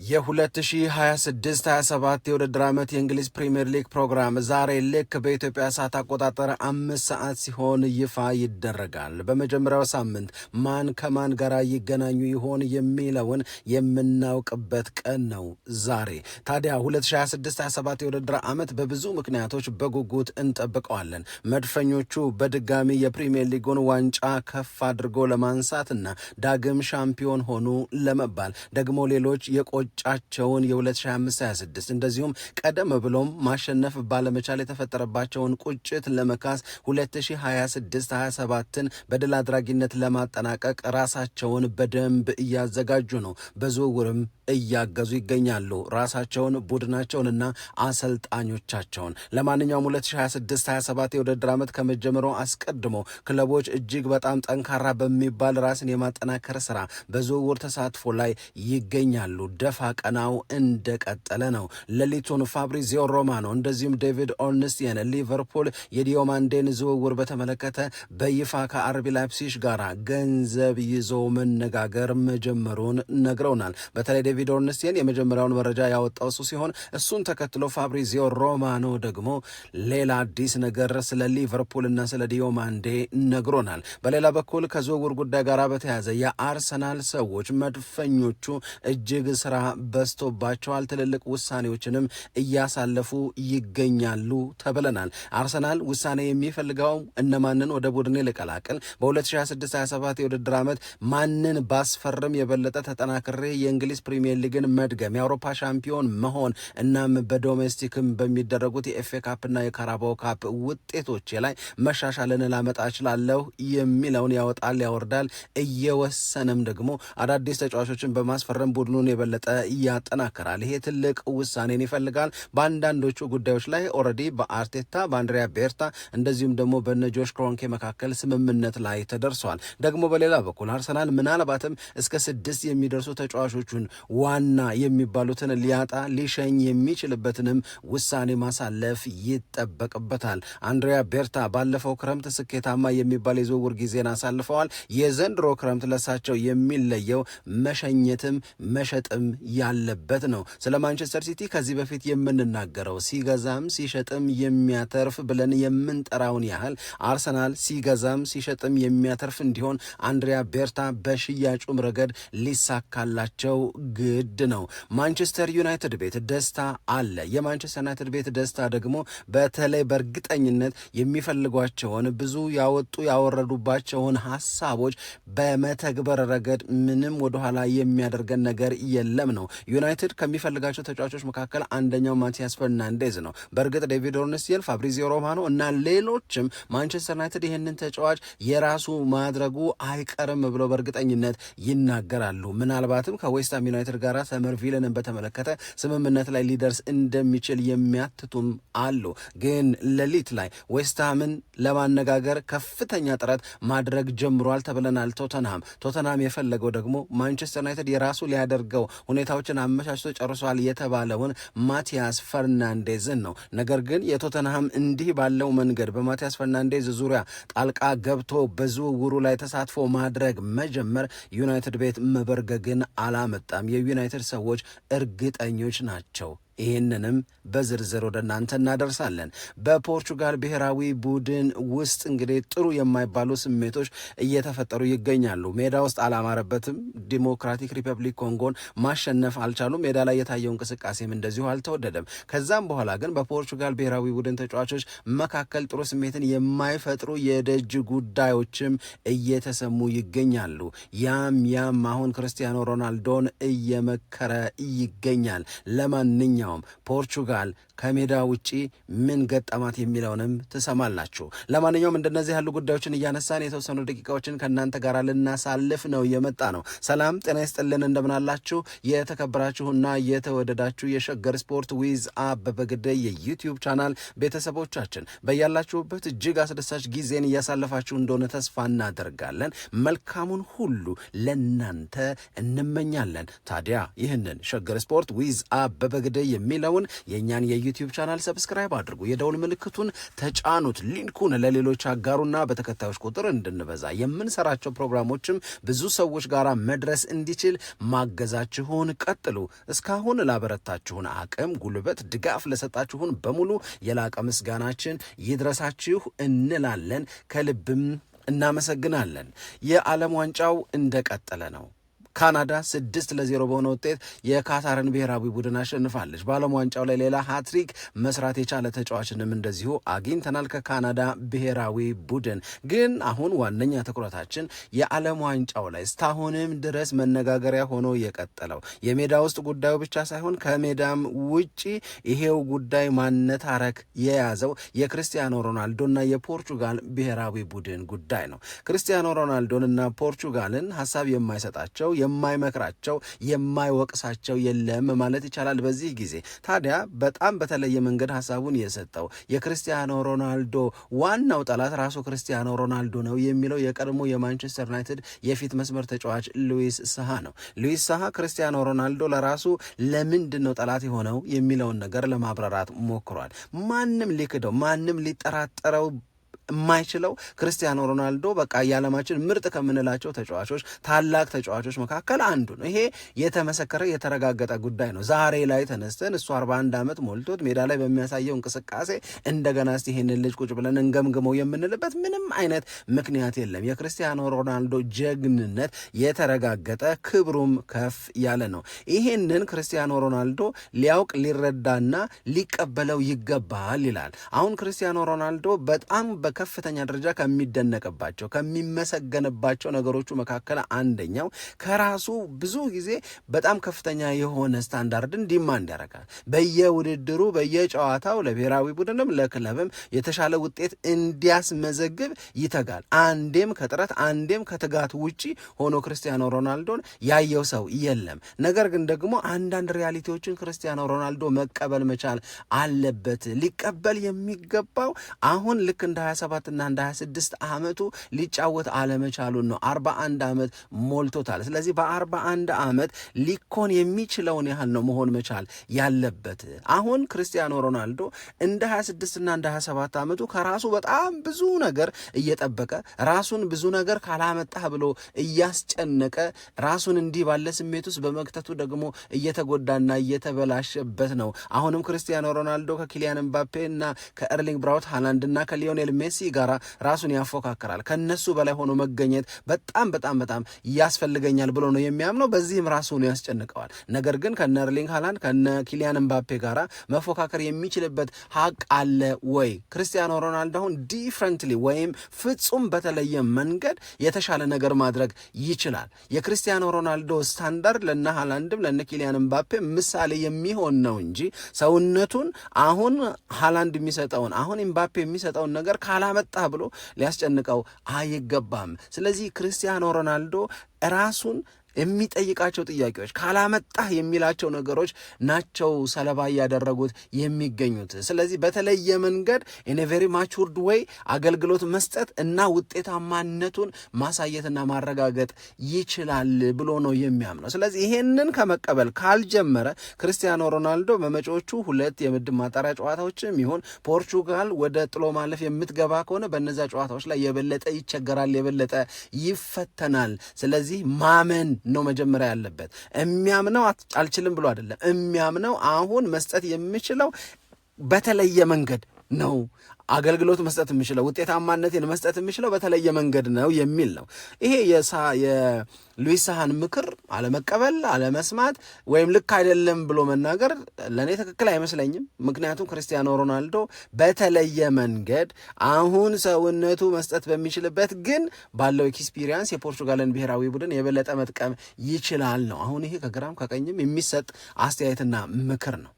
የ2026-27 የውድድር ዓመት የእንግሊዝ ፕሪምየር ሊግ ፕሮግራም ዛሬ ልክ በኢትዮጵያ ሰዓት አቆጣጠር 5 ሰዓት ሲሆን ይፋ ይደረጋል። በመጀመሪያው ሳምንት ማን ከማን ጋር ይገናኙ ይሆን የሚለውን የምናውቅበት ቀን ነው ዛሬ። ታዲያ 2026-27 የውድድር ዓመት በብዙ ምክንያቶች በጉጉት እንጠብቀዋለን። መድፈኞቹ በድጋሚ የፕሪምየር ሊጉን ዋንጫ ከፍ አድርጎ ለማንሳትና ዳግም ሻምፒዮን ሆኑ ለመባል ደግሞ ሌሎች ጫቸውን የ2025-26 እንደዚሁም ቀደም ብሎም ማሸነፍ ባለመቻል የተፈጠረባቸውን ቁጭት ለመካስ 2026-27ን በድል አድራጊነት ለማጠናቀቅ ራሳቸውን በደንብ እያዘጋጁ ነው። በዝውውርም እያገዙ ይገኛሉ ራሳቸውን፣ ቡድናቸውንና አሰልጣኞቻቸውን። ለማንኛውም 2026-27 የውድድር ዓመት ከመጀመሩ አስቀድሞ ክለቦች እጅግ በጣም ጠንካራ በሚባል ራስን የማጠናከር ስራ በዝውውር ተሳትፎ ላይ ይገኛሉ። ደፋ ቀናው እንደቀጠለ ነው። ሌሊቱን ፋብሪዚዮ ሮማኖ እንደዚሁም ዴቪድ ኦርንስቲየን ሊቨርፑል የዲዮማንዴን ዝውውር በተመለከተ በይፋ ከአርቢ ላይፕሲሽ ጋር ገንዘብ ይዞ መነጋገር መጀመሩን ነግረውናል። በተለይ ዴቪድ ኦርንስቲየን የመጀመሪያውን መረጃ ያወጣው እሱ ሲሆን እሱን ተከትሎ ፋብሪዚዮ ሮማኖ ደግሞ ሌላ አዲስ ነገር ስለ ሊቨርፑል እና ስለ ዲዮማንዴ ነግሮናል። በሌላ በኩል ከዝውውር ጉዳይ ጋር በተያዘ የአርሰናል ሰዎች መድፈኞቹ እጅግ ስራ በዝቶባቸዋል፣ ትልልቅ ውሳኔዎችንም እያሳለፉ ይገኛሉ ተብለናል። አርሰናል ውሳኔ የሚፈልገው እነማንን ወደ ቡድኔ ልቀላቅል፣ በ2026-27 የውድድር ዓመት ማንን ባስፈርም የበለጠ ተጠናክሬ የእንግሊዝ ፕሪሚየር ሊግን መድገም፣ የአውሮፓ ሻምፒዮን መሆን እናም በዶሜስቲክም በሚደረጉት የኤፍኤ ካፕና የካራባኦ ካፕ ውጤቶች ላይ መሻሻልን ላመጣ እችላለሁ የሚለውን ያወጣል ያወርዳል። እየወሰነም ደግሞ አዳዲስ ተጫዋቾችን በማስፈረም ቡድኑን የበለጠ ያጠናከራል። ይሄ ትልቅ ውሳኔን ይፈልጋል። በአንዳንዶቹ ጉዳዮች ላይ ኦልሬዲ በአርቴታ በአንድሪያ ቤርታ እንደዚሁም ደግሞ በነ ጆሽ ክሮንኬ መካከል ስምምነት ላይ ተደርሷል። ደግሞ በሌላ በኩል አርሰናል ምናልባትም እስከ 6 የሚደርሱ ተጫዋቾቹን ዋና የሚባሉትን ሊያጣ ሊሸኝ የሚችልበትንም ውሳኔ ማሳለፍ ይጠበቅበታል። አንድሪያ ቤርታ ባለፈው ክረምት ስኬታማ የሚባል የዝውውር ጊዜን አሳልፈዋል። የዘንድሮ ክረምት ለሳቸው የሚለየው መሸኘትም መሸጥም ያለበት ነው። ስለ ማንቸስተር ሲቲ ከዚህ በፊት የምንናገረው ሲገዛም ሲሸጥም የሚያተርፍ ብለን የምንጠራውን ያህል አርሰናል ሲገዛም ሲሸጥም የሚያተርፍ እንዲሆን አንድሪያ ቤርታ በሽያጩም ረገድ ሊሳካላቸው ግድ ነው። ማንቸስተር ዩናይትድ ቤት ደስታ አለ። የማንቸስተር ዩናይትድ ቤት ደስታ ደግሞ በተለይ በእርግጠኝነት የሚፈልጓቸውን ብዙ ያወጡ ያወረዱባቸውን ሀሳቦች በመተግበር ረገድ ምንም ወደኋላ የሚያደርገን ነገር የለም ነው። ዩናይትድ ከሚፈልጋቸው ተጫዋቾች መካከል አንደኛው ማቲያስ ፈርናንዴዝ ነው። በእርግጥ ዴቪድ ኦርንስቲየን፣ ፋብሪዚዮ ሮማኖ እና ሌሎችም ማንቸስተር ዩናይትድ ይህንን ተጫዋች የራሱ ማድረጉ አይቀርም ብለው በእርግጠኝነት ይናገራሉ። ምናልባትም ከዌስትሃም ዩናይትድ ጋር ሰመርቪልን በተመለከተ ስምምነት ላይ ሊደርስ እንደሚችል የሚያትቱም አሉ። ግን ሌሊት ላይ ዌስትሃምን ለማነጋገር ከፍተኛ ጥረት ማድረግ ጀምሯል ተብለናል። ቶተንሃም የፈለገው ደግሞ ማንቸስተር ዩናይትድ የራሱ ሊያደርገው ሁኔታዎችን አመቻችቶ ጨርሷል የተባለውን ማቲያስ ፈርናንዴዝን ነው። ነገር ግን የቶተንሃም እንዲህ ባለው መንገድ በማቲያስ ፈርናንዴዝ ዙሪያ ጣልቃ ገብቶ በዝውውሩ ላይ ተሳትፎ ማድረግ መጀመር ዩናይትድ ቤት መበርገግን አላመጣም። የዩናይትድ ሰዎች እርግጠኞች ናቸው። ይህንንም በዝርዝር ወደ እናንተ እናደርሳለን። በፖርቹጋል ብሔራዊ ቡድን ውስጥ እንግዲህ ጥሩ የማይባሉ ስሜቶች እየተፈጠሩ ይገኛሉ። ሜዳ ውስጥ አላማረበትም። ዲሞክራቲክ ሪፐብሊክ ኮንጎን ማሸነፍ አልቻሉም። ሜዳ ላይ የታየው እንቅስቃሴም እንደዚሁ አልተወደደም። ከዛም በኋላ ግን በፖርቹጋል ብሔራዊ ቡድን ተጫዋቾች መካከል ጥሩ ስሜትን የማይፈጥሩ የደጅ ጉዳዮችም እየተሰሙ ይገኛሉ። ያም አሁን ክርስቲያኖ ሮናልዶን እየመከረ ይገኛል። ለማንኛውም ፖርቹጋል ከሜዳ ውጪ ምን ገጠማት የሚለውንም ትሰማላችሁ። ለማንኛውም እንደነዚህ ያሉ ጉዳዮችን እያነሳን የተወሰኑ ደቂቃዎችን ከእናንተ ጋር ልናሳልፍ ነው የመጣ ነው። ሰላም ጤና ይስጥልን፣ እንደምናላችሁ የተከበራችሁና የተወደዳችሁ የሸገር ስፖርት ዊዝ አበበ ግደይ የዩቲዩብ ቻናል ቤተሰቦቻችን በያላችሁበት እጅግ አስደሳች ጊዜን እያሳለፋችሁ እንደሆነ ተስፋ እናደርጋለን። መልካሙን ሁሉ ለናንተ እንመኛለን። ታዲያ ይህንን ሸገር ስፖርት ዊዝ አበበ ግደይ የሚለውን የእኛን የዩቲዩብ ቻናል ሰብስክራይብ አድርጉ፣ የደውል ምልክቱን ተጫኑት፣ ሊንኩን ለሌሎች አጋሩና በተከታዮች ቁጥር እንድንበዛ የምንሰራቸው ፕሮግራሞችም ብዙ ሰዎች ጋር መድረስ እንዲችል ማገዛችሁን ቀጥሉ። እስካሁን ላበረታችሁን አቅም፣ ጉልበት፣ ድጋፍ ለሰጣችሁን በሙሉ የላቀ ምስጋናችን ይድረሳችሁ እንላለን። ከልብም እናመሰግናለን። የዓለም ዋንጫው እንደቀጠለ ነው። ካናዳ 6-0 በሆነ ውጤት የካታርን ብሔራዊ ቡድን አሸንፋለች። በዓለም ዋንጫው ላይ ሌላ ሃትሪክ መስራት የቻለ ተጫዋችንም እንደዚሁ አግኝተናል ከካናዳ ብሔራዊ ቡድን። ግን አሁን ዋነኛ ትኩረታችን የዓለም ዋንጫው ላይ እስካሁንም ድረስ መነጋገሪያ ሆኖ የቀጠለው የሜዳ ውስጥ ጉዳዩ ብቻ ሳይሆን ከሜዳም ውጪ ይሄው ጉዳይ ማነታረክ የያዘው የክርስቲያኖ ሮናልዶና የፖርቹጋል ብሔራዊ ቡድን ጉዳይ ነው። ክርስቲያኖ ሮናልዶንና ፖርቹጋልን ሀሳብ የማይሰጣቸው የማይመክራቸው የማይወቅሳቸው የለም ማለት ይቻላል። በዚህ ጊዜ ታዲያ በጣም በተለየ መንገድ ሀሳቡን የሰጠው የክርስቲያኖ ሮናልዶ ዋናው ጠላት ራሱ ክርስቲያኖ ሮናልዶ ነው የሚለው የቀድሞ የማንቸስተር ዩናይትድ የፊት መስመር ተጫዋች ሉዊስ ሳሃ ነው። ሉዊስ ሳሃ ክርስቲያኖ ሮናልዶ ለራሱ ለምንድን ነው ጠላት የሆነው የሚለውን ነገር ለማብራራት ሞክሯል። ማንም ሊክደው ማንም ሊጠራጠረው የማይችለው ክርስቲያኖ ሮናልዶ በቃ የዓለማችን ምርጥ ከምንላቸው ተጫዋቾች ታላቅ ተጫዋቾች መካከል አንዱ ነው። ይሄ የተመሰከረ የተረጋገጠ ጉዳይ ነው። ዛሬ ላይ ተነስተን እሱ 41 ዓመት ሞልቶት ሜዳ ላይ በሚያሳየው እንቅስቃሴ እንደገና እስቲ ይሄንን ልጅ ቁጭ ብለን እንገምግመው የምንልበት ምንም አይነት ምክንያት የለም። የክርስቲያኖ ሮናልዶ ጀግንነት የተረጋገጠ ክብሩም ከፍ ያለ ነው። ይሄንን ክርስቲያኖ ሮናልዶ ሊያውቅ ሊረዳና ሊቀበለው ይገባል ይላል። አሁን ክርስቲያኖ ሮናልዶ በጣም ከፍተኛ ደረጃ ከሚደነቅባቸው ከሚመሰገንባቸው ነገሮቹ መካከል አንደኛው ከራሱ ብዙ ጊዜ በጣም ከፍተኛ የሆነ ስታንዳርድን ዲማንድ ያደርጋል። በየውድድሩ በየጨዋታው ለብሔራዊ ቡድንም ለክለብም የተሻለ ውጤት እንዲያስመዘግብ ይተጋል። አንዴም ከጥረት አንዴም ከትጋት ውጪ ሆኖ ክርስቲያኖ ሮናልዶን ያየው ሰው የለም። ነገር ግን ደግሞ አንዳንድ ሪያሊቲዎችን ክርስቲያኖ ሮናልዶ መቀበል መቻል አለበት። ሊቀበል የሚገባው አሁን ልክ እንደ 27 እና እንደ 26 ዓመቱ ሊጫወት አለመቻሉን ነው። 41 ዓመት ሞልቶታል። ስለዚህ በ41 ዓመት ሊኮን የሚችለውን ያህል ነው መሆን መቻል ያለበት። አሁን ክርስቲያኖ ሮናልዶ እንደ 26 እና እንደ 27 ዓመቱ ከራሱ በጣም ብዙ ነገር እየጠበቀ ራሱን ብዙ ነገር ካላመጣህ ብሎ እያስጨነቀ ራሱን እንዲህ ባለ ስሜት ውስጥ በመክተቱ ደግሞ እየተጎዳና እየተበላሸበት ነው። አሁንም ክርስቲያኖ ሮናልዶ ከኪሊያን ምባፔ እና ከኤርሊንግ ብራውት ሃላንድና ከሊዮኔል ሜሲ ጋራ ራሱን ያፎካከራል። ከነሱ በላይ ሆኖ መገኘት በጣም በጣም በጣም ያስፈልገኛል ብሎ ነው የሚያምነው። በዚህም ራሱን ያስጨንቀዋል። ነገር ግን ከነ ኤርሊንግ ሃላንድ ከነ ኪሊያን ምባፔ ጋራ መፎካከር የሚችልበት ሀቅ አለ ወይ? ክርስቲያኖ ሮናልዶ አሁን ዲፍረንትሊ ወይም ፍጹም በተለየ መንገድ የተሻለ ነገር ማድረግ ይችላል። የክርስቲያኖ ሮናልዶ ስታንዳርድ ለነ ሃላንድም ለነ ኪሊያን ምባፔ ምሳሌ የሚሆን ነው እንጂ ሰውነቱን አሁን ሃላንድ የሚሰጠውን አሁን ምባፔ የሚሰጠውን ነገር ካላመጣ ብሎ ሊያስጨንቀው አይገባም። ስለዚህ ክርስቲያኖ ሮናልዶ ራሱን የሚጠይቃቸው ጥያቄዎች ካላመጣህ የሚላቸው ነገሮች ናቸው ሰለባ እያደረጉት የሚገኙት። ስለዚህ በተለየ መንገድ ኢን ኤ ቬሪ ማቹርድ ዌይ አገልግሎት መስጠት እና ውጤታማነቱን ማሳየትና ማረጋገጥ ይችላል ብሎ ነው የሚያምነው። ስለዚህ ይሄንን ከመቀበል ካልጀመረ ክርስቲያኖ ሮናልዶ በመጪዎቹ 2 የምድብ ማጣሪያ ጨዋታዎችም ይሁን ፖርቹጋል ወደ ጥሎ ማለፍ የምትገባ ከሆነ በነዛ ጨዋታዎች ላይ የበለጠ ይቸገራል፣ የበለጠ ይፈተናል። ስለዚህ ማመን ነው መጀመሪያ ያለበት። የሚያምነው አልችልም ብሎ አይደለም። የሚያምነው አሁን መስጠት የሚችለው በተለየ መንገድ ነው። አገልግሎት መስጠት የሚችለው ውጤታማነትን መስጠት የሚችለው በተለየ መንገድ ነው የሚል ነው። ይሄ የሉዊስ ሳሃን ምክር አለመቀበል፣ አለመስማት ወይም ልክ አይደለም ብሎ መናገር ለእኔ ትክክል አይመስለኝም። ምክንያቱም ክርስቲያኖ ሮናልዶ በተለየ መንገድ አሁን ሰውነቱ መስጠት በሚችልበት ግን ባለው ኤክስፒሪየንስ የፖርቹጋልን ብሔራዊ ቡድን የበለጠ መጥቀም ይችላል ነው። አሁን ይሄ ከግራም ከቀኝም የሚሰጥ አስተያየትና ምክር ነው።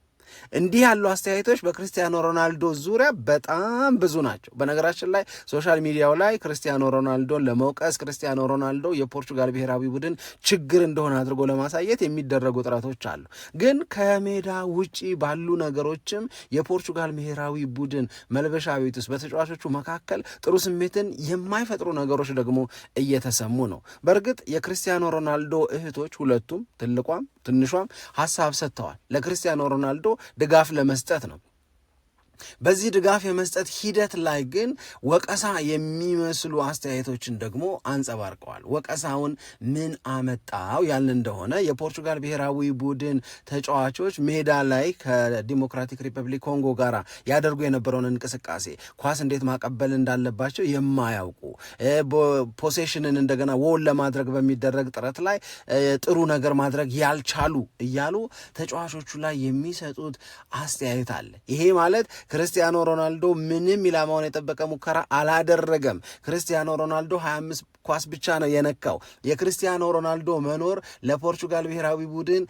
እንዲህ ያሉ አስተያየቶች በክርስቲያኖ ሮናልዶ ዙሪያ በጣም ብዙ ናቸው። በነገራችን ላይ ሶሻል ሚዲያው ላይ ክርስቲያኖ ሮናልዶን ለመውቀስ ክርስቲያኖ ሮናልዶ የፖርቹጋል ብሔራዊ ቡድን ችግር እንደሆነ አድርጎ ለማሳየት የሚደረጉ ጥረቶች አሉ። ግን ከሜዳ ውጪ ባሉ ነገሮችም የፖርቹጋል ብሔራዊ ቡድን መልበሻ ቤት ውስጥ በተጫዋቾቹ መካከል ጥሩ ስሜትን የማይፈጥሩ ነገሮች ደግሞ እየተሰሙ ነው። በእርግጥ የክርስቲያኖ ሮናልዶ እህቶች ሁለቱም ትልቋም ትንሿም ሀሳብ ሰጥተዋል። ለክርስቲያኖ ሮናልዶ ድጋፍ ለመስጠት ነው። በዚህ ድጋፍ የመስጠት ሂደት ላይ ግን ወቀሳ የሚመስሉ አስተያየቶችን ደግሞ አንጸባርቀዋል። ወቀሳውን ምን አመጣው ያልን እንደሆነ የፖርቹጋል ብሔራዊ ቡድን ተጫዋቾች ሜዳ ላይ ከዲሞክራቲክ ሪፐብሊክ ኮንጎ ጋር ያደርጉ የነበረውን እንቅስቃሴ ኳስ እንዴት ማቀበል እንዳለባቸው የማያውቁ ፖሴሽንን እንደገና ወል ለማድረግ በሚደረግ ጥረት ላይ ጥሩ ነገር ማድረግ ያልቻሉ እያሉ ተጫዋቾቹ ላይ የሚሰጡት አስተያየት አለ። ይሄ ማለት ክርስቲያኖ ሮናልዶ ምንም ኢላማውን የጠበቀ ሙከራ አላደረገም። ክርስቲያኖ ሮናልዶ 25 ኳስ ብቻ ነው የነካው። የክርስቲያኖ ሮናልዶ መኖር ለፖርቹጋል ብሔራዊ ቡድን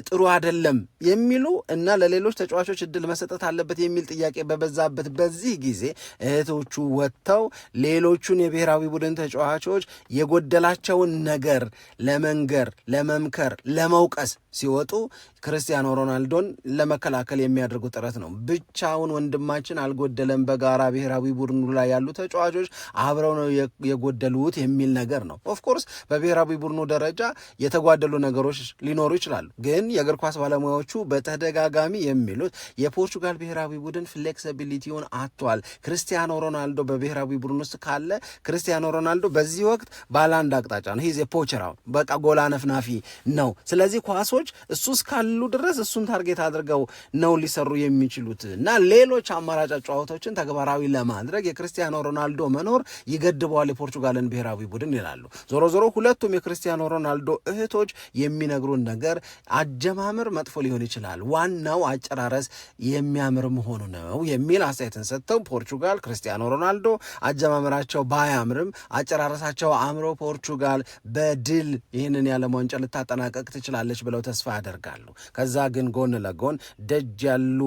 ጥሩ አይደለም የሚሉ እና ለሌሎች ተጫዋቾች እድል መሰጠት አለበት የሚል ጥያቄ በበዛበት በዚህ ጊዜ እህቶቹ ወጥተው ሌሎቹን የብሔራዊ ቡድን ተጫዋቾች የጎደላቸውን ነገር ለመንገር፣ ለመምከር፣ ለመውቀስ ሲወጡ ክርስቲያኖ ሮናልዶን ለመከላከል የሚያደርጉት ጥረት ነው። ብቻውን ወንድማችን አልጎደለም፣ በጋራ ብሔራዊ ቡድኑ ላይ ያሉ ተጫዋቾች አብረው ነው የጎደሉት የሚል ነገር ነው። ኦፍኮርስ በብሔራዊ ቡድኑ ደረጃ የተጓደሉ ነገሮች ሊኖሩ ይችላሉ። ግን የእግር ኳስ ባለሙያዎቹ በተደጋጋሚ የሚሉት የፖርቹጋል ብሔራዊ ቡድን ፍሌክሲቢሊቲውን አጥቷል። ክርስቲያኖ ሮናልዶ በብሔራዊ ቡድን ውስጥ ካለ ክርስቲያኖ ሮናልዶ በዚህ ወቅት ባለ አንድ አቅጣጫ ነው። ሂዝ የፖቸራው በቃ ጎላ ነፍናፊ ነው። ስለዚህ ኳሶች እሱ እስካሉ ድረስ እሱን ታርጌት አድርገው ነው ሊሰሩ የሚችሉት እና ሌሎች አማራጭ ጨዋታዎችን ተግባራዊ ለማድረግ የክርስቲያኖ ሮናልዶ መኖር ይገድበዋል የፖርቹጋልን ብሔራዊ ቡድን ይላሉ። ዞሮ ዞሮ ሁለቱም የክርስቲያኖ ሮናልዶ እህቶች የሚነግሩን ነገር አጀማመር መጥፎ ሊሆን ይችላል፣ ዋናው አጨራረስ የሚያምር መሆኑ ነው የሚል አስተያየትን ሰጥተው ፖርቹጋል ክርስቲያኖ ሮናልዶ አጀማመራቸው ባያምርም አጨራረሳቸው አምሮ ፖርቹጋል በድል ይህንን የዓለም ዋንጫ ልታጠናቀቅ ትችላለች ብለው ተስፋ ያደርጋሉ። ከዛ ግን ጎን ለጎን ደጅ ያሉ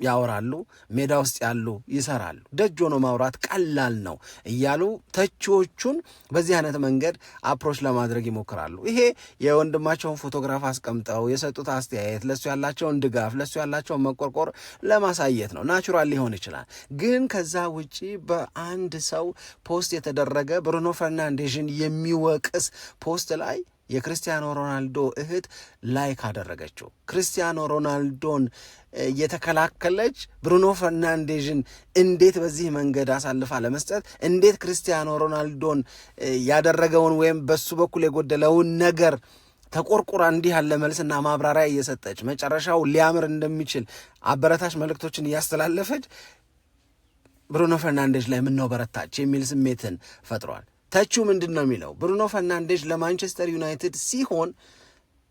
ያወራሉ፣ ሜዳ ውስጥ ያሉ ይሰራሉ። ደጅ ሆኖ ማውራት ቀላል ነው እያሉ ተቺዎቹን በዚህ አይነት መንገድ አፕሮች ለማድረግ ይሞክራሉ። ይሄ የወንድማቸውን ፎቶግራፍ አስቀምጠው የሰጡት አስተያየት ለሱ ያላቸውን ድጋፍ፣ ለሱ ያላቸውን መቆርቆር ለማሳየት ነው። ናቹራል ሊሆን ይችላል። ግን ከዛ ውጪ በአንድ ሰው ፖስት የተደረገ ብሩኖ ፈርናንዴዥን የሚወቅስ ፖስት ላይ የክርስቲያኖ ሮናልዶ እህት ላይክ አደረገችው። ክርስቲያኖ ሮናልዶን የተከላከለች ብሩኖ ፈርናንዴዥን እንዴት በዚህ መንገድ አሳልፋ ለመስጠት እንዴት ክርስቲያኖ ሮናልዶን ያደረገውን ወይም በሱ በኩል የጎደለውን ነገር ተቆርቁራ እንዲህ ያለ መልስና ማብራሪያ እየሰጠች መጨረሻው ሊያምር እንደሚችል አበረታች መልእክቶችን እያስተላለፈች ብሩኖ ፈርናንዴዥ ላይ ምነው በረታች የሚል ስሜትን ፈጥሯል። ተቹ ምንድን ነው የሚለው? ብሩኖ ፈርናንዴዥ ለማንቸስተር ዩናይትድ ሲሆን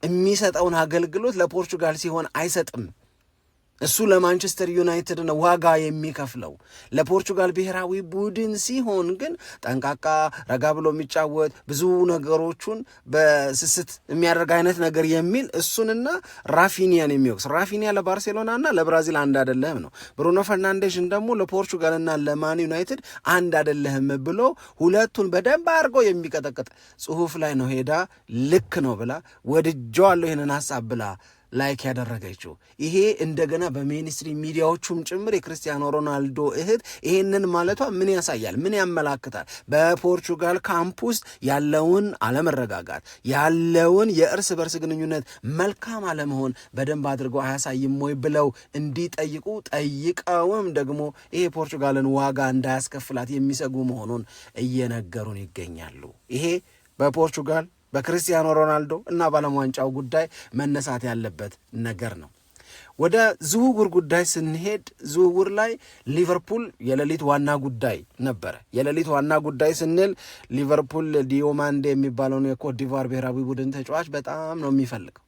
የሚሰጠውን አገልግሎት ለፖርቹጋል ሲሆን አይሰጥም። እሱ ለማንቸስተር ዩናይትድ ነው ዋጋ የሚከፍለው። ለፖርቹጋል ብሔራዊ ቡድን ሲሆን ግን ጠንቃቃ፣ ረጋ ብሎ የሚጫወት ብዙ ነገሮቹን በስስት የሚያደርግ አይነት ነገር የሚል እሱንና ራፊኒያን የሚወቅስ ራፊኒያ ለባርሴሎናና ለብራዚል አንድ አይደለህም ነው። ብሩኖ ፈርናንዴዥን ደግሞ ለፖርቹጋልና ለማን ዩናይትድ አንድ አይደለህም ብሎ ሁለቱን በደንብ አድርጎ የሚቀጠቅጥ ጽሁፍ ላይ ነው ሄዳ ልክ ነው ብላ ወድጀዋለሁ ይህንን ሀሳብ ብላ ላይክ ያደረገችው። ይሄ እንደገና በሜንስትሪም ሚዲያዎቹም ጭምር የክርስቲያኖ ሮናልዶ እህት ይሄንን ማለቷ ምን ያሳያል? ምን ያመላክታል? በፖርቹጋል ካምፕ ውስጥ ያለውን አለመረጋጋት፣ ያለውን የእርስ በርስ ግንኙነት መልካም አለመሆን በደንብ አድርገው አያሳይም ወይ ብለው እንዲጠይቁ ጠይቀውም ደግሞ ይሄ ፖርቹጋልን ዋጋ እንዳያስከፍላት የሚሰጉ መሆኑን እየነገሩን ይገኛሉ። ይሄ በፖርቹጋል በክርስቲያኖ ሮናልዶ እና በዓለም ዋንጫው ጉዳይ መነሳት ያለበት ነገር ነው። ወደ ዝውውር ጉዳይ ስንሄድ ዝውውር ላይ ሊቨርፑል የሌሊት ዋና ጉዳይ ነበረ። የሌሊት ዋና ጉዳይ ስንል ሊቨርፑል ዲዮማንዴ የሚባለውን የኮትዲቯር ብሔራዊ ቡድን ተጫዋች በጣም ነው የሚፈልገው።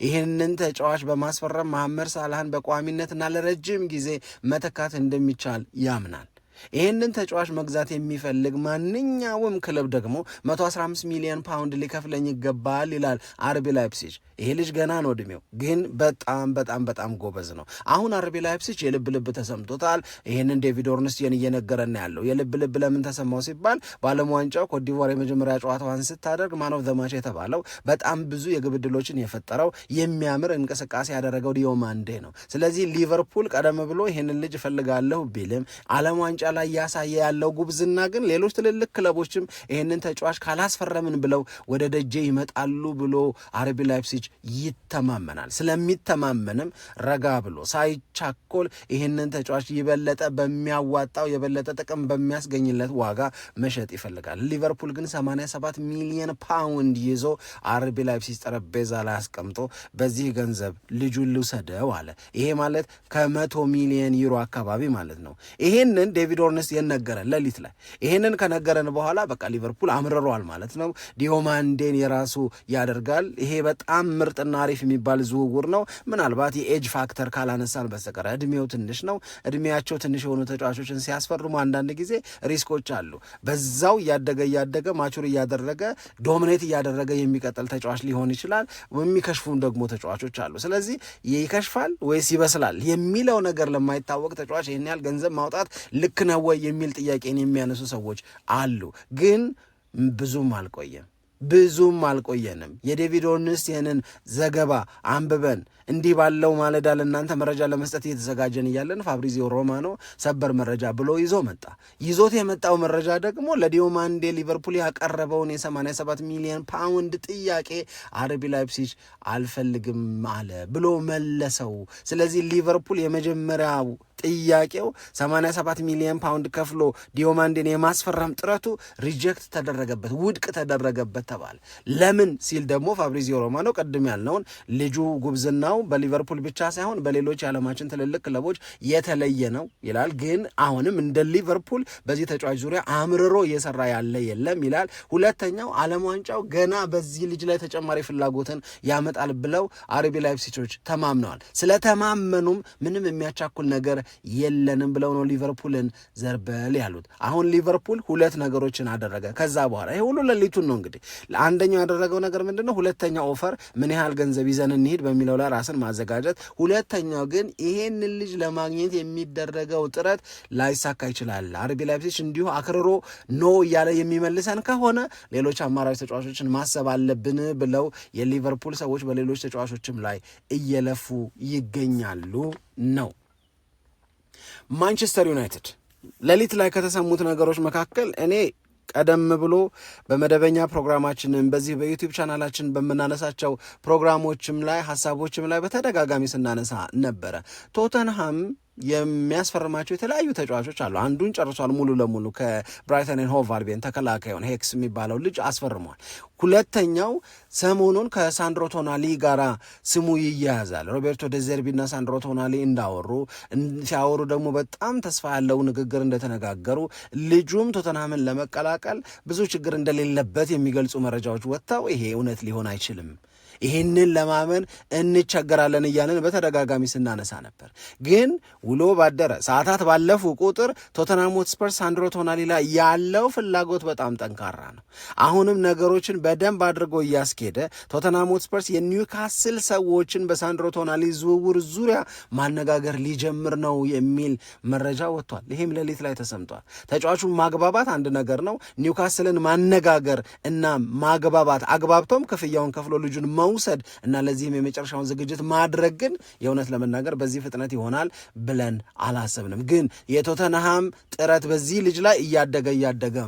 ይህንን ተጫዋች በማስፈረም መሐመድ ሳላህን በቋሚነትና ለረጅም ጊዜ መተካት እንደሚቻል ያምናል። ይህንን ተጫዋች መግዛት የሚፈልግ ማንኛውም ክለብ ደግሞ 115 ሚሊዮን ፓውንድ ሊከፍለኝ ይገባል ይላል አርቢ ላይፕሲጅ። ይሄ ልጅ ገና ነው እድሜው፣ ግን በጣም በጣም በጣም ጎበዝ ነው። አሁን አርቢ ላይፕሲጅ የልብ ልብ ተሰምቶታል። ይህንን ዴቪድ ኦርንስቲን እየነገረን ያለው የልብ ልብ ለምን ተሰማው ሲባል በዓለም ዋንጫው ኮትዲቯር የመጀመሪያ ጨዋታዋን ስታደርግ ማን ኦፍ ዘ ማች የተባለው በጣም ብዙ የግብ ዕድሎችን የፈጠረው የሚያምር እንቅስቃሴ ያደረገው ዲዮማንዴ ነው። ስለዚህ ሊቨርፑል ቀደም ብሎ ይህንን ልጅ እፈልጋለሁ ቢልም ዓለም ዋንጫ ላይ ያሳየ ያለው ጉብዝና ግን ሌሎች ትልልቅ ክለቦችም ይህንን ተጫዋች ካላስፈረምን ብለው ወደ ደጄ ይመጣሉ ብሎ አርቢ ላይፕሲጅ ይተማመናል። ስለሚተማመንም ረጋ ብሎ ሳይቻኮል ይህንን ተጫዋች የበለጠ በሚያዋጣው የበለጠ ጥቅም በሚያስገኝለት ዋጋ መሸጥ ይፈልጋል። ሊቨርፑል ግን 87 ሚሊዮን ፓውንድ ይዞ አርቢ ላይፕሲጅ ጠረጴዛ ላይ አስቀምጦ በዚህ ገንዘብ ልጁን ልውሰደው አለ። ይሄ ማለት ከ100 ሚሊዮን ዩሮ አካባቢ ማለት ነው። ይሄንን ዴቪድ ኦርንስት የነገረን ሌሊት ላይ ይሄንን ከነገረን በኋላ በቃ ሊቨርፑል አምርሯል ማለት ነው። ዲዮማንዴን የራሱ ያደርጋል። ይሄ በጣም ምርጥና አሪፍ የሚባል ዝውውር ነው። ምናልባት የኤጅ ፋክተር ካላነሳን በስተቀር እድሜው ትንሽ ነው። እድሜያቸው ትንሽ የሆኑ ተጫዋቾችን ሲያስፈርሙ አንዳንድ ጊዜ ሪስኮች አሉ። በዛው እያደገ ማቹር እያደረገ ዶሚኔት እያደረገ የሚቀጥል ተጫዋች ሊሆን ይችላል። የሚከሽፉም ደግሞ ተጫዋቾች አሉ። ስለዚህ ይከሽፋል ወይስ ይበስላል የሚለው ነገር ለማይታወቅ ተጫዋች ይህን ያህል ገንዘብ ማውጣት ልክ ነው ወይ የሚል ጥያቄን የሚያነሱ ሰዎች አሉ። ግን ብዙም አልቆየንም። የዴቪድ ኦርንስቲንን ዘገባ አንብበን እንዲህ ባለው ማለዳ ለእናንተ መረጃ ለመስጠት እየተዘጋጀን እያለን ፋብሪዚዮ ሮማኖ ሰበር መረጃ ብሎ ይዞት የመጣው መረጃ ደግሞ ለዲዮማንዴ ሊቨርፑል ያቀረበውን የ87 ሚሊዮን ፓውንድ ጥያቄ አርቢ ላይፕሲጅ አልፈልግም አለ ብሎ መለሰው። ስለዚህ ሊቨርፑል የመጀመሪያው ጥያቄው 87 ሚሊዮን ፓውንድ ከፍሎ ዲዮማንዴን የማስፈረም ጥረቱ ሪጀክት ተደረገበት፣ ውድቅ ተደረገበት ተባለ። ለምን ሲል ደግሞ ፋብሪዚዮ ሮማኖ ቅድም ያልነውን ልጁ ጉብዝናው በሊቨርፑል ብቻ ሳይሆን በሌሎች የዓለማችን ትልልቅ ክለቦች የተለየ ነው ይላል። ግን አሁንም እንደ ሊቨርፑል በዚህ ተጫዋች ዙሪያ አምርሮ እየሰራ ያለ የለም ይላል። ሁለተኛው ዓለም ዋንጫው ገና በዚህ ልጅ ላይ ተጨማሪ ፍላጎትን ያመጣል ብለው አርቢ ላይፕሲጆች ተማምነዋል። ስለተማመኑም ምንም የሚያቻኩል ነገር የለንም ብለው ነው ሊቨርፑልን ዘርበል ያሉት። አሁን ሊቨርፑል ሁለት ነገሮችን አደረገ። ከዛ በኋላ ይሄ ሁሉ ሌሊቱን ነው እንግዲህ። አንደኛው ያደረገው ነገር ምንድነው? ሁለተኛው ኦፈር ምን ያህል ገንዘብ ይዘን እንሂድ በሚለው ላይ ራስን ማዘጋጀት። ሁለተኛው ግን ይሄንን ልጅ ለማግኘት የሚደረገው ጥረት ላይሳካ ይችላል። አርቢ ላይፕሲጅ እንዲሁ አክርሮ ኖ እያለ የሚመልሰን ከሆነ ሌሎች አማራጭ ተጫዋቾችን ማሰብ አለብን ብለው የሊቨርፑል ሰዎች በሌሎች ተጫዋቾችም ላይ እየለፉ ይገኛሉ ነው። ማንቸስተር ዩናይትድ ሌሊት ላይ ከተሰሙት ነገሮች መካከል እኔ ቀደም ብሎ በመደበኛ ፕሮግራማችንም በዚህ በዩቲዩብ ቻናላችን በምናነሳቸው ፕሮግራሞችም ላይ ሀሳቦችም ላይ በተደጋጋሚ ስናነሳ ነበረ። ቶተንሃም የሚያስፈርማቸው የተለያዩ ተጫዋቾች አሉ። አንዱን ጨርሷል ሙሉ ለሙሉ ከብራይተን ኤንድ ሆቭ አልቢዮን ተከላካዩን ሄክስ የሚባለው ልጅ አስፈርሟል። ሁለተኛው ሰሞኑን ከሳንድሮ ቶናሊ ጋር ስሙ ይያያዛል። ሮቤርቶ ደዘርቢና ሳንድሮ ቶናሊ ሲያወሩ ደግሞ በጣም ተስፋ ያለው ንግግር እንደተነጋገሩ ልጁም ቶተንሃምን ለመቀላቀል ብዙ ችግር እንደሌለበት የሚገልጹ መረጃዎች ወጥተው ይሄ እውነት ሊሆን አይችልም፣ ይህንን ለማመን እንቸገራለን እያለን በተደጋጋሚ ስናነሳ ነበር። ግን ውሎ ባደረ ሰዓታት ባለፉ ቁጥር ቶተንሃም ሆትስፐርስ ሳንድሮ ቶናሊ ላይ ያለው ፍላጎት በጣም ጠንካራ ነው። አሁንም ነገሮችን በደንብ አድርጎ እያስኬደ ቶተንሃም ሆትስፐርስ የኒውካስል ሰዎችን በሳንድሮ ቶናሊ ዝውውር ዙሪያ ማነጋገር ሊጀምር ነው የሚል መረጃ ወጥቷል። ይህም ሌሊት ላይ ተሰምቷል። ተጫዋቹን ማግባባት አንድ ነገር ነው። ኒውካስልን ማነጋገር እና ማግባባት አግባብቶም ክፍያውን ከፍሎ ልጁን መውሰድ እና ለዚህም የመጨረሻውን ዝግጅት ማድረግ ግን የእውነት ለመናገር በዚህ ፍጥነት ይሆናል ብለን አላሰብንም። ግን የቶተንሃም ጥረት በዚህ ልጅ ላይ እያደገ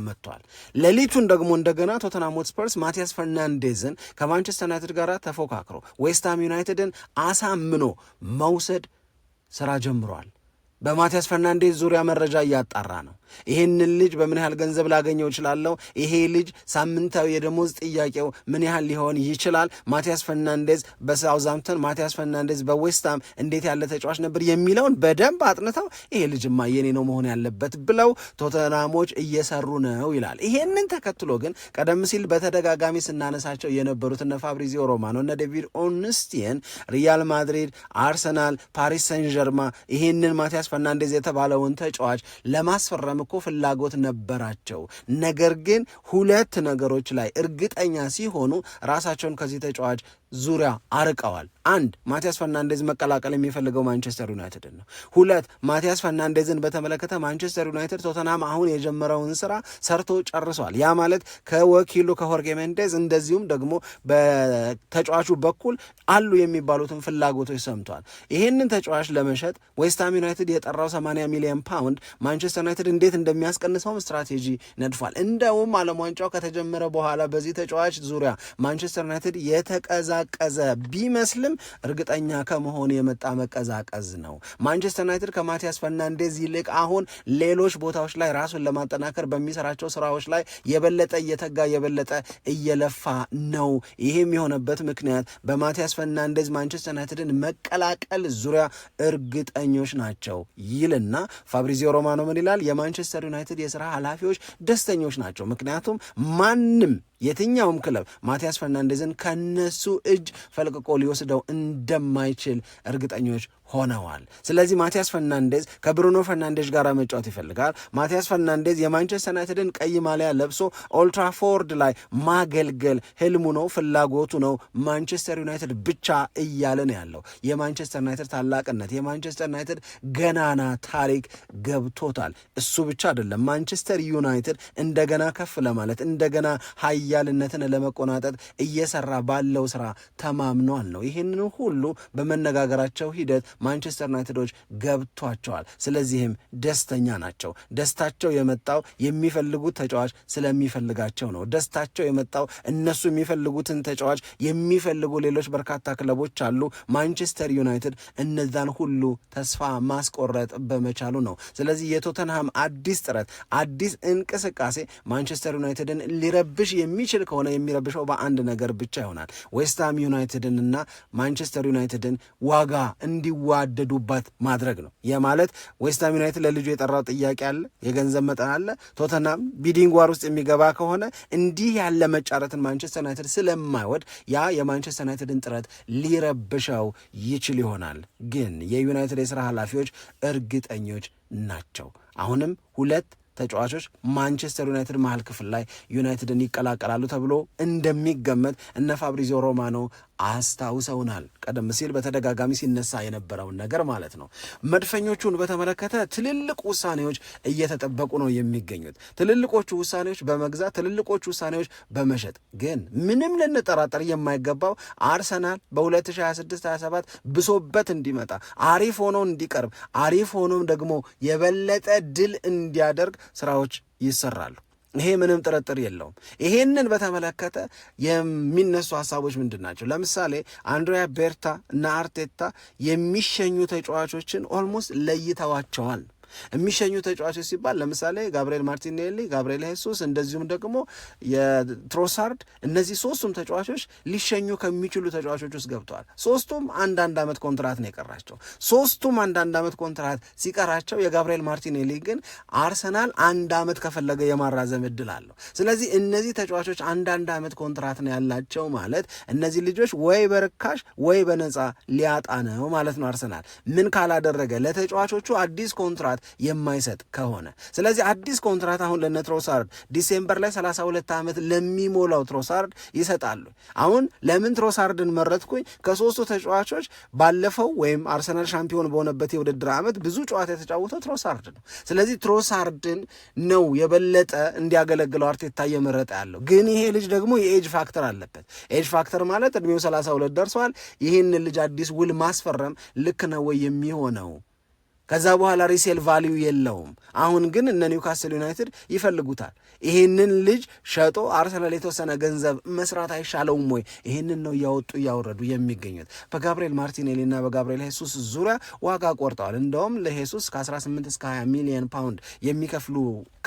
መጥቷል። ሌሊቱን ደግሞ እንደገና ቶተንሃም ሆትስፐርስ ማቲያስ ፈርናንዴዝን ከማንቸስተር ዩናይትድ ጋር ተፎካክሮ ዌስትሃም ዩናይትድን አሳምኖ መውሰድ ስራ ጀምሯል። በማቲያስ ፈርናንዴዝ ዙሪያ መረጃ እያጣራ ነው። ይሄንን ልጅ በምን ያህል ገንዘብ ላገኘው እችላለሁ? ይሄ ልጅ ሳምንታዊ የደሞዝ ጥያቄው ምን ያህል ሊሆን ይችላል? ማቲያስ ፈርናንዴዝ በሳውዛምፕተን፣ ማቲያስ ፈርናንዴዝ በዌስትሃም እንዴት ያለ ተጫዋች ነበር የሚለውን በደንብ አጥንተው ይሄ ልጅማ የኔ ነው መሆን ያለበት ብለው ቶተንሃሞች እየሰሩ ነው ይላል። ይሄንን ተከትሎ ግን ቀደም ሲል በተደጋጋሚ ስናነሳቸው የነበሩት እነ ፋብሪዚዮ ሮማኖ እነ ዴቪድ ኦርንስቲን ሪያል ማድሪድ፣ አርሰናል፣ ፓሪስ ሰን ዠርማ ይሄንን ማቲያስ ፈርናንዴዝ የተባለውን ተጫዋች ለማስፈረም እኮ ፍላጎት ነበራቸው። ነገር ግን ሁለት ነገሮች ላይ እርግጠኛ ሲሆኑ ራሳቸውን ከዚህ ተጫዋች ዙሪያ አርቀዋል። አንድ ማቲያስ ፈርናንዴዝ መቀላቀል የሚፈልገው ማንቸስተር ዩናይትድ ነው። ሁለት ማቲያስ ፈርናንዴዝን በተመለከተ ማንቸስተር ዩናይትድ ቶተንሃም አሁን የጀመረውን ስራ ሰርቶ ጨርሷል። ያ ማለት ከወኪሉ ከሆርጌ ሜንዴዝ እንደዚሁም ደግሞ በተጫዋቹ በኩል አሉ የሚባሉትን ፍላጎቶች ሰምቷል። ይህንን ተጫዋች ለመሸጥ ዌስትሃም ዩናይትድ የጠራው 80 ሚሊዮን ፓውንድ ማንቸስተር ዩናይትድ እንዴት እንደሚያስቀንሰውም ስትራቴጂ ነድፏል። እንደውም ዓለም ዋንጫው ከተጀመረ በኋላ በዚህ ተጫዋች ዙሪያ ማንቸስተር ዩናይትድ የተቀዛቀዘ ቢመስልም እርግጠኛ ከመሆን የመጣ መቀዛቀዝ ነው። ማንቸስተር ዩናይትድ ከማቲያስ ፈርናንዴዝ ይልቅ አሁን ሌሎች ቦታዎች ላይ ራሱን ለማጠናከር በሚሰራቸው ስራዎች ላይ የበለጠ እየተጋ የበለጠ እየለፋ ነው። ይህም የሆነበት ምክንያት በማቲያስ ፈርናንዴዝ ማንቸስተር ዩናይትድን መቀላቀል ዙሪያ እርግጠኞች ናቸው ይልና ፋብሪዚዮ ሮማኖ ምን ይላል? የማንቸስተር ዩናይትድ የስራ ኃላፊዎች ደስተኞች ናቸው። ምክንያቱም ማንም የትኛውም ክለብ ማቲያስ ፈርናንዴዝን ከነሱ እጅ ፈልቅቆ ሊወስደው እንደማይችል እርግጠኞች ሆነዋል። ስለዚህ ማቲያስ ፈርናንዴዝ ከብሩኖ ፈርናንዴዝ ጋር መጫወት ይፈልጋል። ማቲያስ ፈርናንዴዝ የማንቸስተር ዩናይትድን ቀይ ማሊያ ለብሶ ኦልትራፎርድ ላይ ማገልገል ህልሙ ነው፣ ፍላጎቱ ነው። ማንቸስተር ዩናይትድ ብቻ እያለ ነው ያለው። የማንቸስተር ዩናይትድ ታላቅነት፣ የማንቸስተር ዩናይትድ ገናና ታሪክ ገብቶታል። እሱ ብቻ አይደለም፣ ማንቸስተር ዩናይትድ እንደገና ከፍ ለማለት እንደገና ኃያልነትን ለመቆናጠጥ እየሰራ ባለው ስራ ተማምኗል ነው። ይህንን ሁሉ በመነጋገራቸው ሂደት ማንቸስተር ዩናይትዶች ገብቷቸዋል። ስለዚህም ደስተኛ ናቸው። ደስታቸው የመጣው የሚፈልጉት ተጫዋች ስለሚፈልጋቸው ነው። ደስታቸው የመጣው እነሱ የሚፈልጉትን ተጫዋች የሚፈልጉ ሌሎች በርካታ ክለቦች አሉ። ማንቸስተር ዩናይትድ እነዛን ሁሉ ተስፋ ማስቆረጥ በመቻሉ ነው። ስለዚህ የቶተንሃም አዲስ ጥረት፣ አዲስ እንቅስቃሴ ማንቸስተር ዩናይትድን ሊረብሽ የሚችል ከሆነ የሚረብሸው በአንድ ነገር ብቻ ይሆናል። ዌስትሃም ዩናይትድን እና ማንቸስተር ዩናይትድን ዋጋ እንዲዋደዱባት ማድረግ ነው። ይህ ማለት ዌስትሃም ዩናይትድ ለልጁ የጠራው ጥያቄ አለ፣ የገንዘብ መጠን አለ። ቶተንሃም ቢዲንግ ዋር ውስጥ የሚገባ ከሆነ እንዲህ ያለ መጫረትን ማንቸስተር ዩናይትድ ስለማይወድ ያ የማንቸስተር ዩናይትድን ጥረት ሊረብሸው ይችል ይሆናል። ግን የዩናይትድ የሥራ ኃላፊዎች እርግጠኞች ናቸው። አሁንም ሁለት ተጫዋቾች ማንቸስተር ዩናይትድ መሀል ክፍል ላይ ዩናይትድን ይቀላቀላሉ ተብሎ እንደሚገመት እነ ፋብሪዚዮ ሮማኖ አስታውሰውናል። ቀደም ሲል በተደጋጋሚ ሲነሳ የነበረውን ነገር ማለት ነው። መድፈኞቹን በተመለከተ ትልልቅ ውሳኔዎች እየተጠበቁ ነው የሚገኙት። ትልልቆቹ ውሳኔዎች በመግዛት ትልልቆቹ ውሳኔዎች በመሸጥ ግን ምንም ልንጠራጠር የማይገባው አርሰናል በ2026/27 ብሶበት እንዲመጣ አሪፍ ሆኖ እንዲቀርብ አሪፍ ሆኖም ደግሞ የበለጠ ድል እንዲያደርግ ስራዎች ይሰራሉ። ይሄ ምንም ጥርጥር የለውም። ይሄንን በተመለከተ የሚነሱ ሀሳቦች ምንድን ናቸው? ለምሳሌ አንድሪያ ቤርታ እና አርቴታ የሚሸኙ ተጫዋቾችን ኦልሞስት ለይተዋቸዋል። የሚሸኙ ተጫዋቾች ሲባል ለምሳሌ ጋብርኤል ማርቲኔሊ፣ ጋብርኤል ሄሱስ እንደዚሁም ደግሞ የትሮሳርድ እነዚህ ሶስቱም ተጫዋቾች ሊሸኙ ከሚችሉ ተጫዋቾች ውስጥ ገብተዋል። ሶስቱም አንዳንድ ዓመት ኮንትራት ነው የቀራቸው። ሶስቱም አንዳንድ ዓመት ኮንትራት ሲቀራቸው የጋብርኤል ማርቲኔሊ ግን አርሰናል አንድ ዓመት ከፈለገ የማራዘም እድል አለው። ስለዚህ እነዚህ ተጫዋቾች አንዳንድ ዓመት ኮንትራት ነው ያላቸው ማለት እነዚህ ልጆች ወይ በርካሽ ወይ በነፃ ሊያጣ ነው ማለት ነው አርሰናል ምን ካላደረገ ለተጫዋቾቹ አዲስ ኮንትራት የማይሰጥ ከሆነ። ስለዚህ አዲስ ኮንትራት አሁን ለነ ትሮሳርድ ዲሴምበር ላይ 32 ዓመት ለሚሞላው ትሮሳርድ ይሰጣሉ። አሁን ለምን ትሮሳርድን መረጥኩኝ? ከሶስቱ ተጫዋቾች ባለፈው ወይም አርሰናል ሻምፒዮን በሆነበት የውድድር ዓመት ብዙ ጨዋታ የተጫወተው ትሮሳርድ ነው። ስለዚህ ትሮሳርድን ነው የበለጠ እንዲያገለግለው አርቴታ እየመረጠ ያለው። ግን ይሄ ልጅ ደግሞ የኤጅ ፋክተር አለበት። ኤጅ ፋክተር ማለት እድሜው 32 ደርሷል። ይህን ልጅ አዲስ ውል ማስፈረም ልክ ነው ወይ የሚሆነው? ከዛ በኋላ ሪሴል ቫሊዩ የለውም። አሁን ግን እነ ኒውካስል ዩናይትድ ይፈልጉታል። ይህንን ልጅ ሸጦ አርሰናል የተወሰነ ገንዘብ መስራት አይሻለውም ወይ? ይህንን ነው እያወጡ እያወረዱ የሚገኙት። በጋብርኤል ማርቲኔሊ እና በጋብርኤል ሄሱስ ዙሪያ ዋጋ ቆርጠዋል። እንደውም ለሄሱስ ከ18 እስከ 20 ሚሊዮን ፓውንድ የሚከፍሉ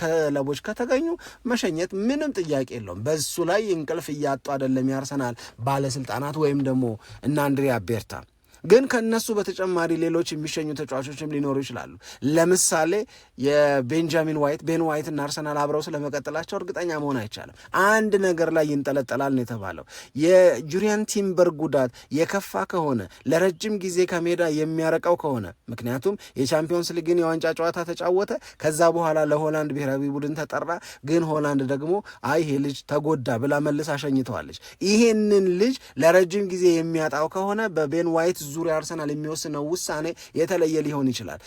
ክለቦች ከተገኙ መሸኘት ምንም ጥያቄ የለውም። በሱ ላይ እንቅልፍ እያጡ አይደለም የአርሰናል ባለስልጣናት ወይም ደግሞ እነ አንድሪያ ቤርታ። ግን ከነሱ በተጨማሪ ሌሎች የሚሸኙ ተጫዋቾችም ሊኖሩ ይችላሉ። ለምሳሌ የቤንጃሚን ዋይት ቤን ዋይት እና አርሰናል አብረው ስለመቀጠላቸው እርግጠኛ መሆን አይቻልም። አንድ ነገር ላይ ይንጠለጠላል ነው የተባለው። የጁሪያን ቲምበር ጉዳት የከፋ ከሆነ ለረጅም ጊዜ ከሜዳ የሚያረቀው ከሆነ ምክንያቱም የቻምፒዮንስ ሊግን የዋንጫ ጨዋታ ተጫወተ፣ ከዛ በኋላ ለሆላንድ ብሔራዊ ቡድን ተጠራ። ግን ሆላንድ ደግሞ አይ ይሄ ልጅ ተጎዳ ብላ መልስ አሸኝተዋለች። ይሄንን ልጅ ለረጅም ጊዜ የሚያጣው ከሆነ በቤን ዋይት ዙሪያ አርሰናል የሚወስነው ውሳኔ የተለየ ሊሆን ይችላል።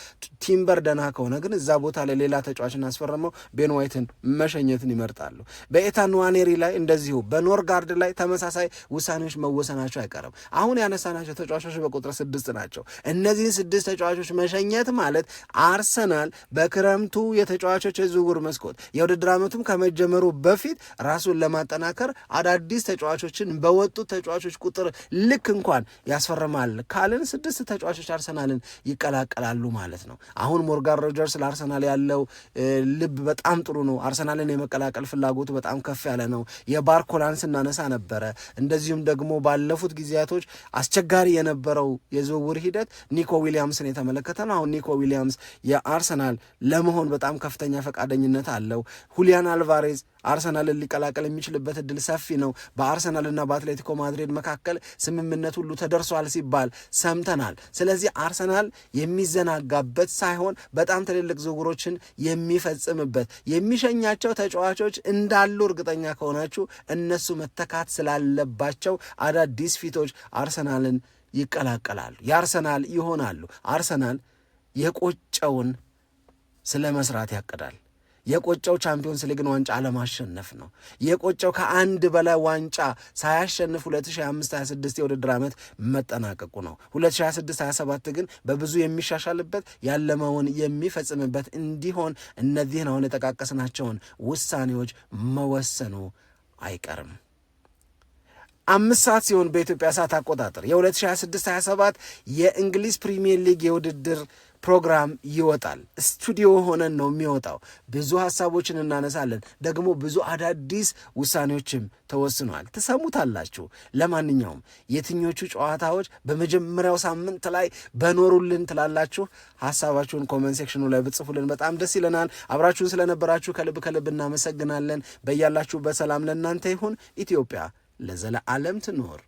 ቲምበር ደና ከሆነ ግን እዛ ቦታ ላይ ሌላ ተጫዋችን አስፈረመው ቤን ዋይትን መሸኘትን ይመርጣሉ። በኤታን ንዋኔሪ ላይ እንደዚሁ፣ በኖርጋርድ ላይ ተመሳሳይ ውሳኔዎች መወሰናቸው አይቀርም። አሁን ያነሳናቸው ተጫዋቾች በቁጥር 6 ናቸው። እነዚህን 6 ተጫዋቾች መሸኘት ማለት አርሰናል በክረምቱ የተጫዋቾች የዝውውር መስኮት የውድድር ዓመቱም ከመጀመሩ በፊት ራሱን ለማጠናከር አዳዲስ ተጫዋቾችን በወጡት ተጫዋቾች ቁጥር ልክ እንኳን ያስፈርማል ካልን 6 ተጫዋቾች አርሰናልን ይቀላቀላሉ ማለት ነው። አሁን ሞርጋን ሮጀርስ ለአርሰናል ያለው ልብ በጣም ጥሩ ነው። አርሰናልን የመቀላቀል ፍላጎቱ በጣም ከፍ ያለ ነው። የባርኮላን ስናነሳ ነበረ። እንደዚሁም ደግሞ ባለፉት ጊዜያቶች አስቸጋሪ የነበረው የዝውውር ሂደት ኒኮ ዊሊያምስን የተመለከተ ነው። አሁን ኒኮ ዊሊያምስ የአርሰናል ለመሆን በጣም ከፍተኛ ፈቃደኝነት አለው። ሁሊያን አልቫሬዝ አርሰናልን ሊቀላቀል የሚችልበት እድል ሰፊ ነው። በአርሰናልና በአትሌቲኮ ማድሪድ መካከል ስምምነት ሁሉ ተደርሷል ሲባል ሰምተናል። ስለዚህ አርሰናል የሚዘናጋበት ሳይሆን በጣም ትልልቅ ዝውውሮችን የሚፈጽምበት፣ የሚሸኛቸው ተጫዋቾች እንዳሉ እርግጠኛ ከሆናችሁ እነሱ መተካት ስላለባቸው አዳዲስ ፊቶች አርሰናልን ይቀላቀላሉ፣ የአርሰናል ይሆናሉ። አርሰናል የቆጨውን ስለ መስራት ያቅዳል። የቆጨው ቻምፒዮንስ ሊግን ዋንጫ አለማሸነፍ ነው። የቆጨው ከአንድ በላይ ዋንጫ ሳያሸንፍ 2025/26 የውድድር ዓመት መጠናቀቁ ነው። 2026/27 ግን በብዙ የሚሻሻልበት ያለመውን የሚፈጽምበት እንዲሆን እነዚህን አሁን የጠቃቀስናቸውን ውሳኔዎች መወሰኑ አይቀርም። 5 ሰዓት ሲሆን በኢትዮጵያ ሰዓት አቆጣጠር የ2026/27 የእንግሊዝ ፕሪሚየር ሊግ የውድድር ፕሮግራም ይወጣል። ስቱዲዮ ሆነን ነው የሚወጣው። ብዙ ሀሳቦችን እናነሳለን። ደግሞ ብዙ አዳዲስ ውሳኔዎችም ተወስኗል፣ ትሰሙታላችሁ። ለማንኛውም የትኞቹ ጨዋታዎች በመጀመሪያው ሳምንት ላይ በኖሩልን ትላላችሁ? ሀሳባችሁን ኮመንት ሴክሽኑ ላይ ብጽፉልን በጣም ደስ ይለናል። አብራችሁን ስለነበራችሁ ከልብ እናመሰግናለን። በያላችሁበት ሰላም ለእናንተ ይሁን። ኢትዮጵያ ለዘለዓለም ትኖር።